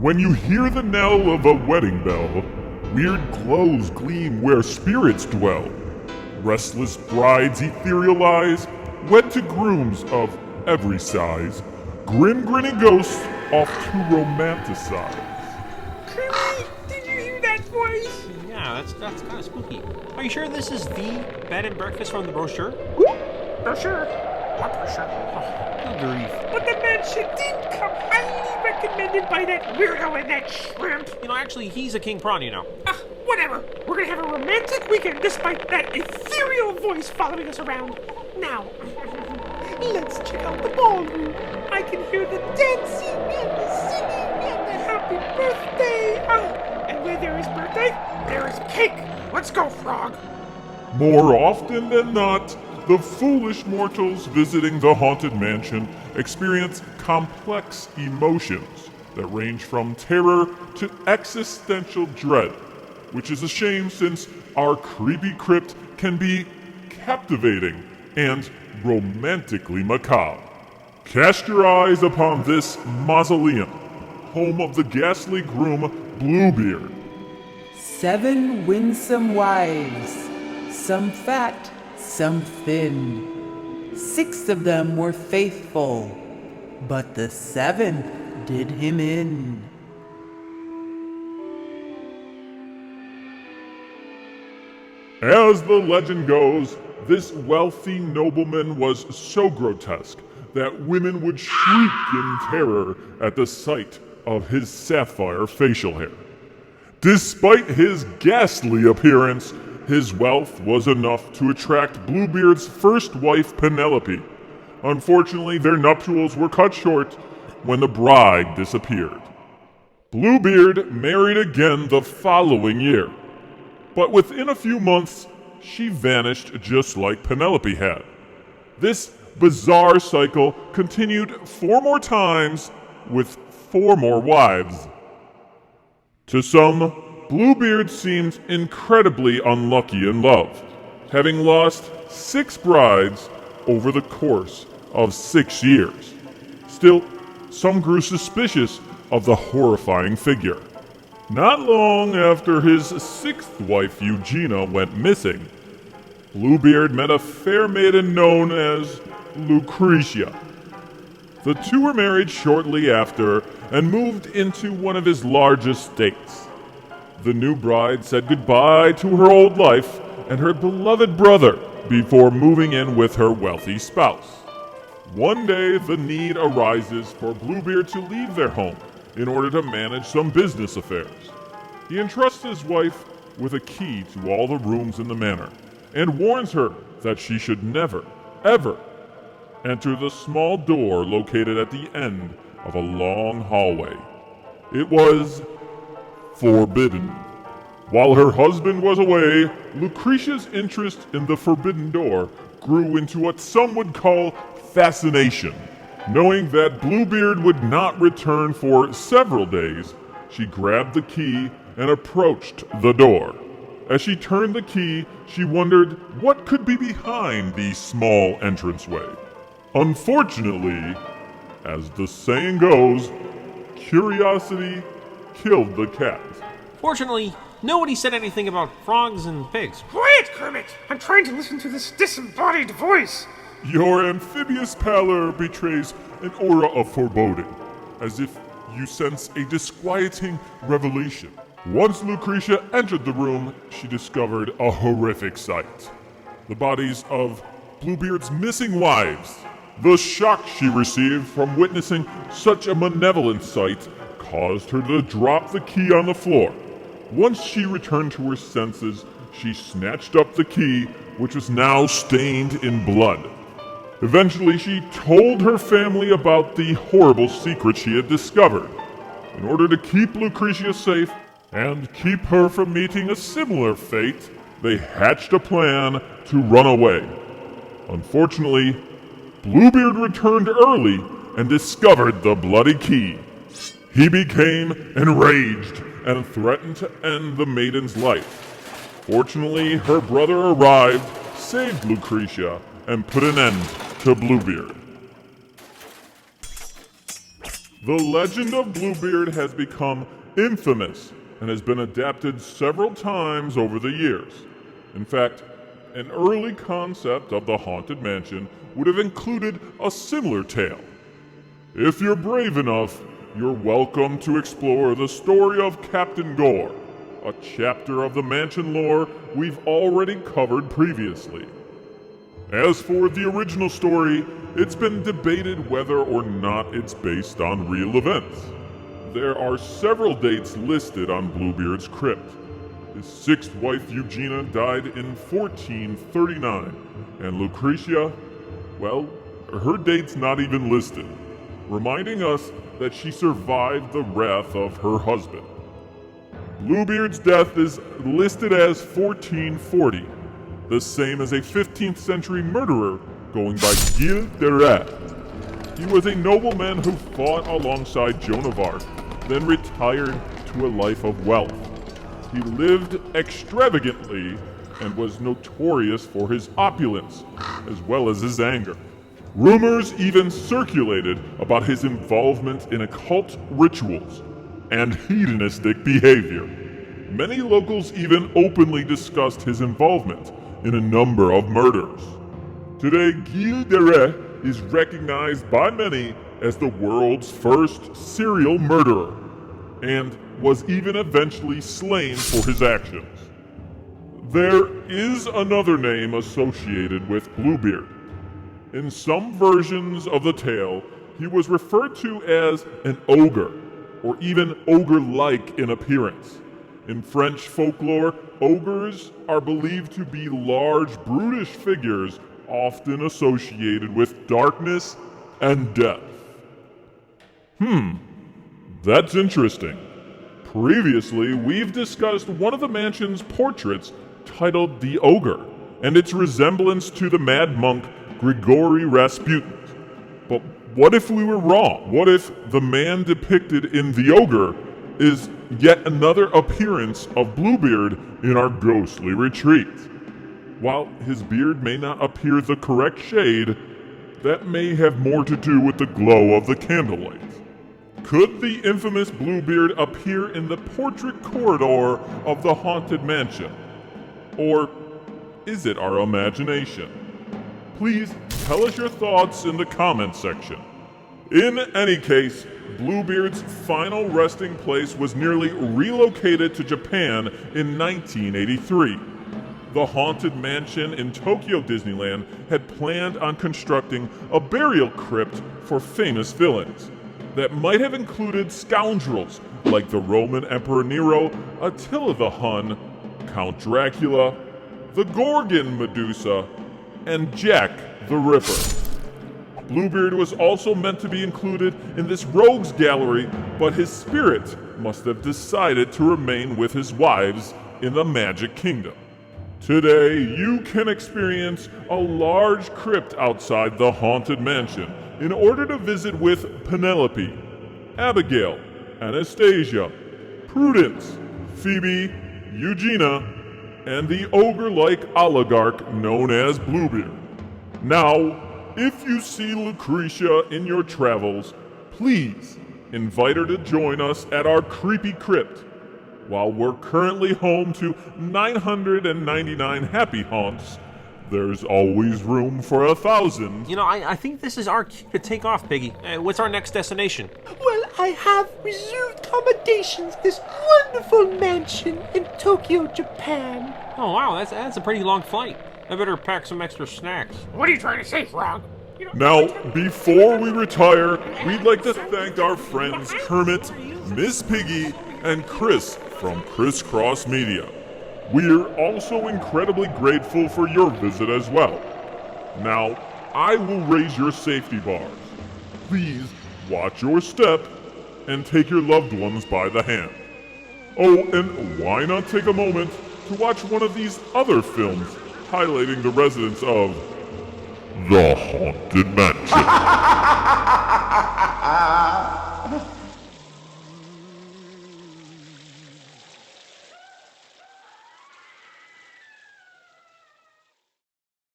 When you hear the knell of a wedding bell, weird glows gleam where spirits dwell. Restless brides etherealize, wed to grooms of every size. Grim grinning ghosts off to romanticize. Kermit, did you hear that voice? Yeah, that's kind of spooky. Are you sure this is the bed and breakfast from the brochure? Brochure? What brochure? Good grief. But the mansion did come highly recommended by that weirdo and that shrimp. Actually, he's a king prawn, Whatever. We're gonna have a romantic weekend despite that ethereal voice following us around. Now, let's check out the ballroom. I can hear the dancing and the singing and the happy birthday. And where there is birthday, there is cake. Let's go, Frog. More often than not, the foolish mortals visiting the haunted mansion experience complex emotions that range from terror to existential dread, which is a shame since our creepy crypt can be captivating and romantically macabre. Cast your eyes upon this mausoleum, home of the ghastly groom Bluebeard. 7 winsome wives, some fat, some thin. 6 of them were faithful, but the 7th did him in. As the legend goes, this wealthy nobleman was so grotesque that women would shriek in terror at the sight of his sapphire facial hair. Despite his ghastly appearance, his wealth was enough to attract Bluebeard's first wife, Penelope. Unfortunately, their nuptials were cut short when the bride disappeared. Bluebeard married again the following year, but within a few months, she vanished just like Penelope had. This bizarre cycle continued 4 more times with 4 more wives. To some, Bluebeard seemed incredibly unlucky in love, having lost 6 brides over the course of 6 years. Still, some grew suspicious of the horrifying figure. Not long after his 6th wife, Eugenia, went missing, Bluebeard met a fair maiden known as Lucretia. The two were married shortly after and moved into one of his large estates. The new bride said goodbye to her old life and her beloved brother before moving in with her wealthy spouse. One day, the need arises for Bluebeard to leave their home in order to manage some business affairs. He entrusts his wife with a key to all the rooms in the manor and warns her that she should never, ever enter the small door located at the end of a long hallway. It was forbidden. While her husband was away, Lucretia's interest in the forbidden door grew into what some would call fascination. Knowing that Bluebeard would not return for several days, she grabbed the key and approached the door. As she turned the key, she wondered what could be behind the small entranceway. Unfortunately, as the saying goes, curiosity killed the cat. Fortunately, nobody said anything about frogs and pigs. Quiet, Kermit! I'm trying to listen to this disembodied voice. Your amphibious pallor betrays an aura of foreboding, as if you sense a disquieting revelation. Once Lucretia entered the room, she discovered a horrific sight. The bodies of Bluebeard's missing wives. The shock she received from witnessing such a malevolent sight caused her to drop the key on the floor. Once she returned to her senses, she snatched up the key, which was now stained in blood. Eventually, she told her family about the horrible secret she had discovered. In order to keep Lucretia safe and keep her from meeting a similar fate, they hatched a plan to run away. Unfortunately, Bluebeard returned early and discovered the bloody key. He became enraged and threatened to end the maiden's life. Fortunately, her brother arrived, saved Lucretia, and put an end to Bluebeard. The Legend of Bluebeard has become infamous and has been adapted several times over the years. In fact, an early concept of the Haunted Mansion would have included a similar tale. If you're brave enough, you're welcome to explore the story of Captain Gore, a chapter of the mansion lore we've already covered previously. As for the original story, it's been debated whether or not it's based on real events. There are several dates listed on Bluebeard's crypt. His sixth wife Eugenia died in 1439, and Lucretia, well, her date's not even listed, reminding us that she survived the wrath of her husband. Bluebeard's death is listed as 1440, the same as a 15th century murderer going by Gilles de Rais. He was a nobleman who fought alongside Joan of Arc, then retired to a life of wealth. He lived extravagantly and was notorious for his opulence, as well as his anger. Rumors even circulated about his involvement in occult rituals and hedonistic behavior. Many locals even openly discussed his involvement in a number of murders. Today, Gilles de Rais is recognized by many as the world's first serial murderer, and was even eventually slain for his actions. There is another name associated with Bluebeard. In some versions of the tale, he was referred to as an ogre, or even ogre-like in appearance. In French folklore, ogres are believed to be large, brutish figures often associated with darkness and death. That's interesting. Previously, we've discussed one of the mansion's portraits titled The Ogre, and its resemblance to the mad monk Grigory Rasputin. But what if we were wrong? What if the man depicted in The Ogre is yet another appearance of Bluebeard in our ghostly retreat? While his beard may not appear the correct shade, that may have more to do with the glow of the candlelight. Could the infamous Bluebeard appear in the portrait corridor of the Haunted Mansion? Or is it our imagination? Please tell us your thoughts in the comment section. In any case, Bluebeard's final resting place was nearly relocated to Japan in 1983. The Haunted Mansion in Tokyo Disneyland had planned on constructing a burial crypt for famous villains that might have included scoundrels like the Roman Emperor Nero, Attila the Hun, Count Dracula, the Gorgon Medusa, and Jack the Ripper. Bluebeard was also meant to be included in this rogues gallery, but his spirit must have decided to remain with his wives in the Magic Kingdom. Today, you can experience a large crypt outside the Haunted Mansion in order to visit with Penelope, Abigail, Anastasia, Prudence, Phoebe, Eugenia, and the ogre-like oligarch known as Bluebeard. Now, if you see Lucretia in your travels, please invite her to join us at our creepy crypt. While we're currently home to 999 happy haunts, there's always room for 1,000. You know, I think this is our cue to take off, Piggy. What's our next destination? Well, I have reserved accommodations at this wonderful mansion in Tokyo, Japan. Oh, wow, that's a pretty long flight. I better pack some extra snacks. What are you trying to say, Frog? Now, before we retire, we'd like to thank our friends Kermit, Miss Piggy, and Chris from Crisscross Media. We're also incredibly grateful for your visit as well. Now, I will raise your safety bars. Please watch your step and take your loved ones by the hand. Oh, and why not take a moment to watch one of these other films highlighting the residents of the Haunted Mansion.